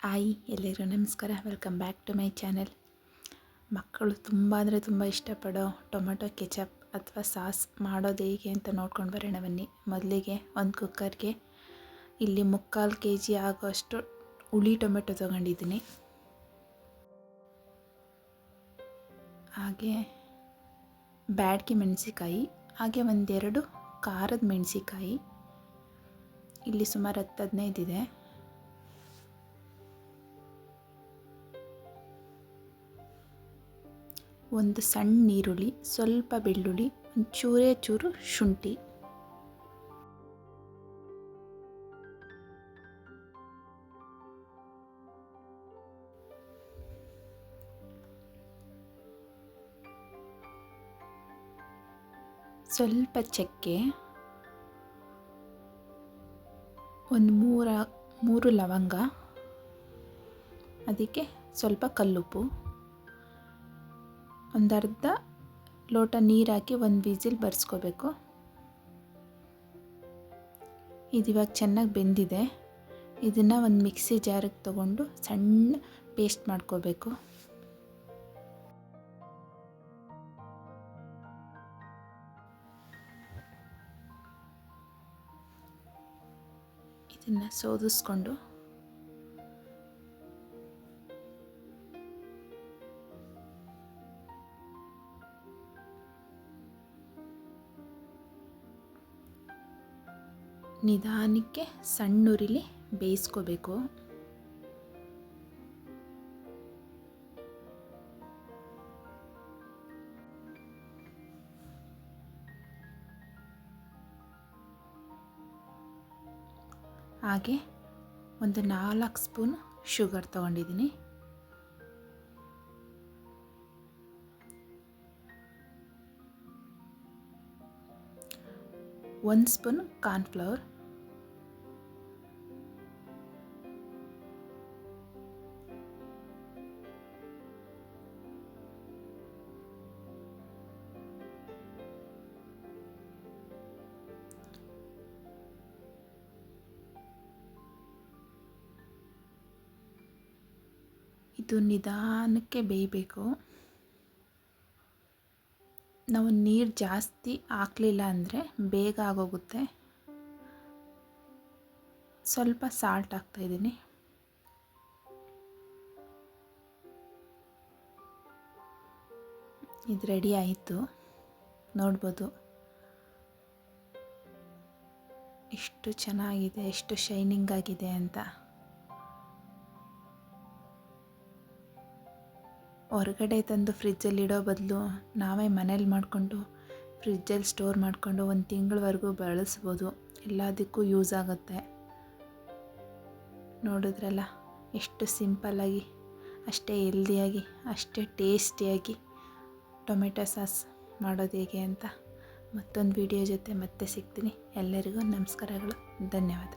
Hi ಎಲ್ಲರಿಗೂ ನಮಸ್ಕಾರ. Welcome back to my channel. ಮಕ್ಕಳು ತುಂಬ ಅಂದರೆ ತುಂಬ ಇಷ್ಟಪಡೋ ಟೊಮೆಟೊ ಕೆಚಪ್ ಅಥವಾ ಸಾಸ್ ಮಾಡೋದು ಹೇಗೆ ಅಂತ ನೋಡ್ಕೊಂಡು ಬರೋಣ ಬನ್ನಿ. ಮೊದಲಿಗೆ ಒಂದು ಕುಕ್ಕರ್ಗೆ ಇಲ್ಲಿ 3/4 kg ಆಗೋಷ್ಟು ಹುಳಿ ಟೊಮೆಟೊ ತೊಗೊಂಡಿದ್ದೀನಿ. ಹಾಗೆ ಬ್ಯಾಡಗಿ ಮೆಣಸಿಕಾಯಿ, ಹಾಗೆ ಒಂದೆರಡು ಖಾರದ ಮೆಣಸಿಕಾಯಿ, ಇಲ್ಲಿ ಸುಮಾರು 10-15 ಇದೆ. ಒಂದು ಸಣ್ಣ ಈರುಳ್ಳಿ, ಸ್ವಲ್ಪ ಬೆಳ್ಳುಳ್ಳಿ, ಒಂಚೂರೇ ಚೂರು ಶುಂಠಿ, ಸ್ವಲ್ಪ ಚಕ್ಕೆ, ಒಂದು ಮೂರು ಲವಂಗ, ಅದಕ್ಕೆ ಸ್ವಲ್ಪ ಕಲ್ಲುಪ್ಪು, ಒಂದು ಅರ್ಧ ಲೋಟ ನೀರು ಹಾಕಿ ಒಂದು ವಿಸಿಲ್ ಬರ್ಸ್ಕೋಬೇಕು. ಇದಿವಾಗ ಚೆನ್ನಾಗಿ ಬೆಂದಿದೆ. ಇದನ್ನು ಒಂದು ಮಿಕ್ಸಿ ಜಾರಿಗೆ ತಗೊಂಡು ಸಣ್ಣ ಪೇಸ್ಟ್ ಮಾಡ್ಕೋಬೇಕು. ಇದನ್ನು ಸೋದಿಸ್ಕೊಂಡು ನಿಧಾನಕ್ಕೆ ಸಣ್ಣ ಉರಿಲಿ ಬೇಯಿಸ್ಕೋಬೇಕು. ಹಾಗೆ ಒಂದು 4 ಸ್ಪೂನ್ ಶುಗರ್ ತೊಗೊಂಡಿದ್ದೀನಿ. ಒಂದು ಸ್ಪೂನ್ ಕಾರ್ನ್ಫ್ಲವರ್, ಇದು ನಿಧಾನಕ್ಕೆ ಬೇಯಬೇಕು. ನಾವು ನೀರು ಜಾಸ್ತಿ ಹಾಕಲಿಲ್ಲ ಅಂದರೆ ಬೇಗ ಆಗೋಗುತ್ತೆ. ಸ್ವಲ್ಪ ಸಾಲ್ಟ್ ಹಾಕ್ತಾಯಿದ್ದೀನಿ. ಇದು ರೆಡಿ ಆಯಿತು. ನೋಡ್ಬೋದು ಎಷ್ಟು ಚೆನ್ನಾಗಿದೆ, ಎಷ್ಟು ಶೈನಿಂಗ್ ಆಗಿದೆ ಅಂತ. ಹೊರಗಡೆ ತಂದು ಫ್ರಿಜ್ಜಲ್ಲಿ ಇಡೋ ಬದಲು ನಾವೇ ಮನೇಲಿ ಮಾಡಿಕೊಂಡು ಫ್ರಿಜ್ಜಲ್ಲಿ ಸ್ಟೋರ್ ಮಾಡಿಕೊಂಡು 1 ತಿಂಗಳವರೆಗೂ ಬಳಸ್ಬೋದು. ಎಲ್ಲದಕ್ಕೂ ಯೂಸ್ ಆಗುತ್ತೆ. ನೋಡಿದ್ರಲ್ಲ ಎಷ್ಟು ಸಿಂಪಲ್ಲಾಗಿ, ಅಷ್ಟೇ ಹೆಲ್ದಿಯಾಗಿ, ಅಷ್ಟೇ ಟೇಸ್ಟಿಯಾಗಿ ಟೊಮೆಟೊ ಸಾಸ್ ಮಾಡೋದು ಹೇಗೆ ಅಂತ ಮತ್ತೊಂದು ವಿಡಿಯೋ ಜೊತೆ ಮತ್ತೆ ಸಿಗ್ತೀನಿ. ಎಲ್ಲರಿಗೂ ನಮಸ್ಕಾರಗಳು, ಧನ್ಯವಾದ.